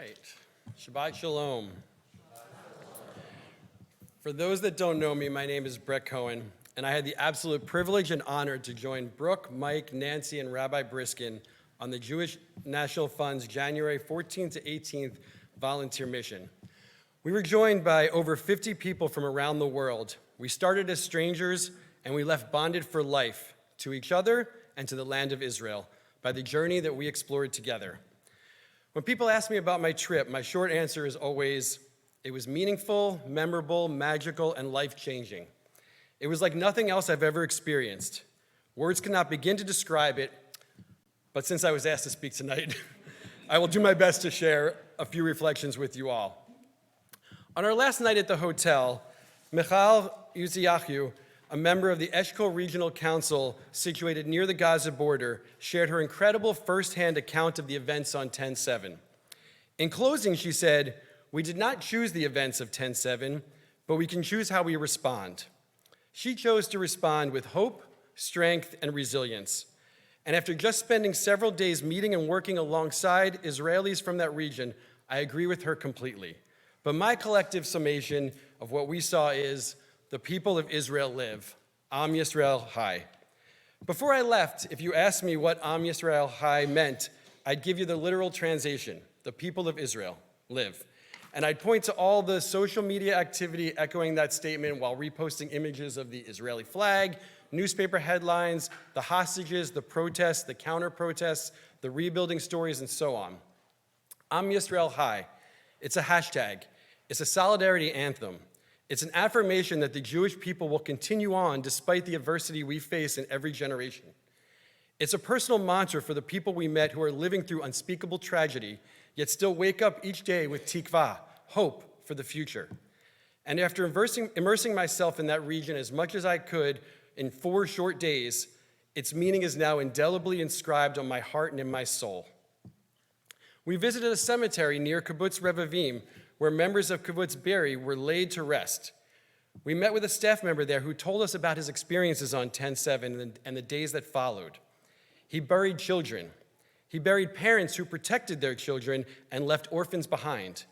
right. Shabbat Shalom. For those that don't know me, my name is Brett Cohen, and I had the absolute privilege and honor to join Brooke, Mike, Nancy, and Rabbi Briskin on the Jewish National Fund's January 14th to 18th volunteer mission. We were joined by over 50 people from around the world. We started as strangers, and we left bonded for life to each other and to the land of Israel by the journey that we explored together. When people ask me about my trip, my short answer is always, it was meaningful, memorable, magical, and life-changing. It was like nothing else I've ever experienced. Words cannot begin to describe it, but since I was asked to speak tonight, I will do my best to share a few reflections with you all. On our last night at the hotel, Michal Uziyahu, a member of the Eshkol Regional Council situated near the Gaza border, shared her incredible firsthand account of the events on 10/7. In closing, she said, "We did not choose the events of 10/7, but we can choose how we respond." She chose to respond with hope, strength, and resilience. And after just spending several days meeting and working alongside Israelis from that region, I agree with her completely. But my collective summation of what we saw is, the people of Israel live. Am Yisrael Chai. Before I left, if you asked me what Am Yisrael Chai meant, I'd give you the literal translation, the people of Israel live. And I'd point to all the social media activity echoing that statement while reposting images of the Israeli flag, newspaper headlines, the hostages, the protests, the counter-protests, the rebuilding stories, and so on. Am Yisrael Chai. It's a hashtag. It's a solidarity anthem. It's an affirmation that the Jewish people will continue on despite the adversity we face in every generation. It's a personal mantra for the people we met who are living through unspeakable tragedy, yet still wake up each day with tikva, hope for the future. And after immersing myself in that region as much as I could in 4 short days, its meaning is now indelibly inscribed on my heart and in my soul. We visited a cemetery near Kibbutz Revavim, where members of Kibbutz Be'eri were laid to rest. We met with a staff member there who told us about his experiences on 10/7 and the days that followed. He buried children. He buried parents who protected their children and left orphans behind.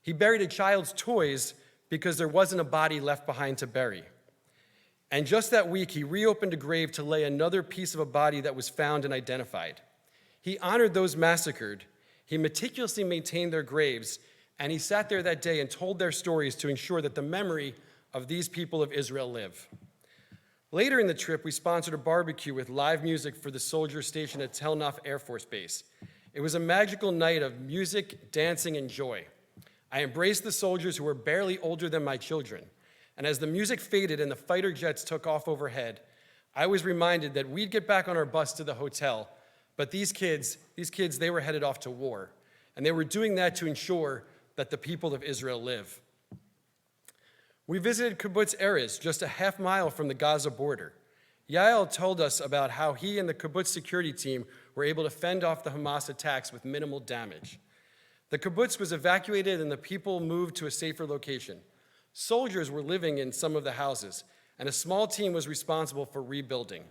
He buried a child's toys because there wasn't a body left behind to bury. And just that week, he reopened a grave to lay another piece of a body that was found and identified. He honored those massacred. He meticulously maintained their graves, and he sat there that day and told their stories to ensure that the memory of these people of Israel live. Later in the trip, we sponsored a barbecue with live music for the soldiers stationed at Tel Naf Air Force Base. It was a magical night of music, dancing, and joy. I embraced the soldiers who were barely older than my children. And as the music faded and the fighter jets took off overhead, I was reminded that we'd get back on our bus to the hotel, but these kids, they were headed off to war. And they were doing that to ensure that the people of Israel live. We visited Kibbutz Erez, just a half mile from the Gaza border. Yael told us about how he and the kibbutz security team were able to fend off the Hamas attacks with minimal damage. The kibbutz was evacuated and the people moved to a safer location. Soldiers were living in some of the houses, and a small team was responsible for rebuilding.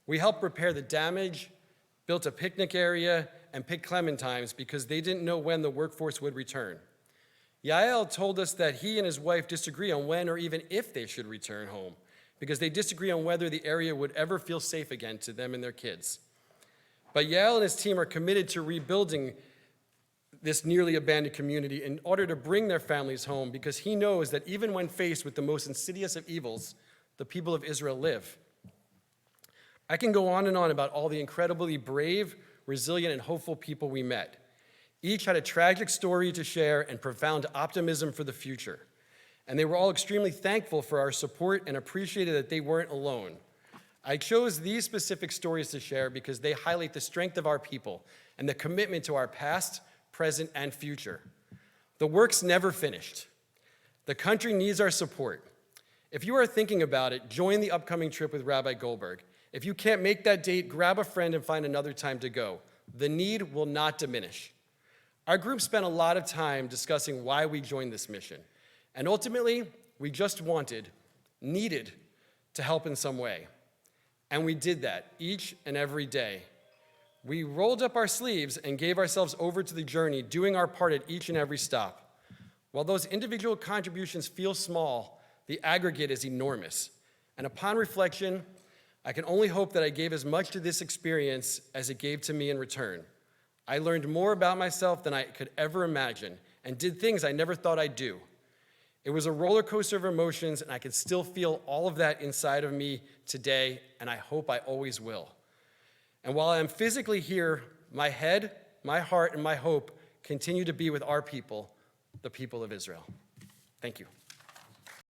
We helped repair the damage, built a picnic area, and picked clementines because they didn't know when the workforce would return. Yael told us that he and his wife disagree on when or even if they should return home because they disagree on whether the area would ever feel safe again to them and their kids. But Yael and his team are committed to rebuilding this nearly abandoned community in order to bring their families home because he knows that even when faced with the most insidious of evils, the people of Israel live. I can go on and on about all the incredibly brave, resilient, and hopeful people we met. Each had a tragic story to share and profound optimism for the future. And they were all extremely thankful for our support and appreciated that they weren't alone. I chose these specific stories to share because they highlight the strength of our people and the commitment to our past, present, and future. The work's never finished. The country needs our support. If you are thinking about it, join the upcoming trip with Rabbi Goldberg. If you can't make that date, grab a friend and find another time to go. The need will not diminish. Our group spent a lot of time discussing why we joined this mission. And ultimately, we just needed to help in some way. And we did that each and every day. We rolled up our sleeves and gave ourselves over to the journey, doing our part at each and every stop. While those individual contributions feel small, the aggregate is enormous. And upon reflection, I can only hope that I gave as much to this experience as it gave to me in return. I learned more about myself than I could ever imagine and did things I never thought I'd do. It was a roller coaster of emotions, and I can still feel all of that inside of me today, and I hope I always will. And while I am physically here, my head, my heart, and my hope continue to be with our people, the people of Israel. Thank you.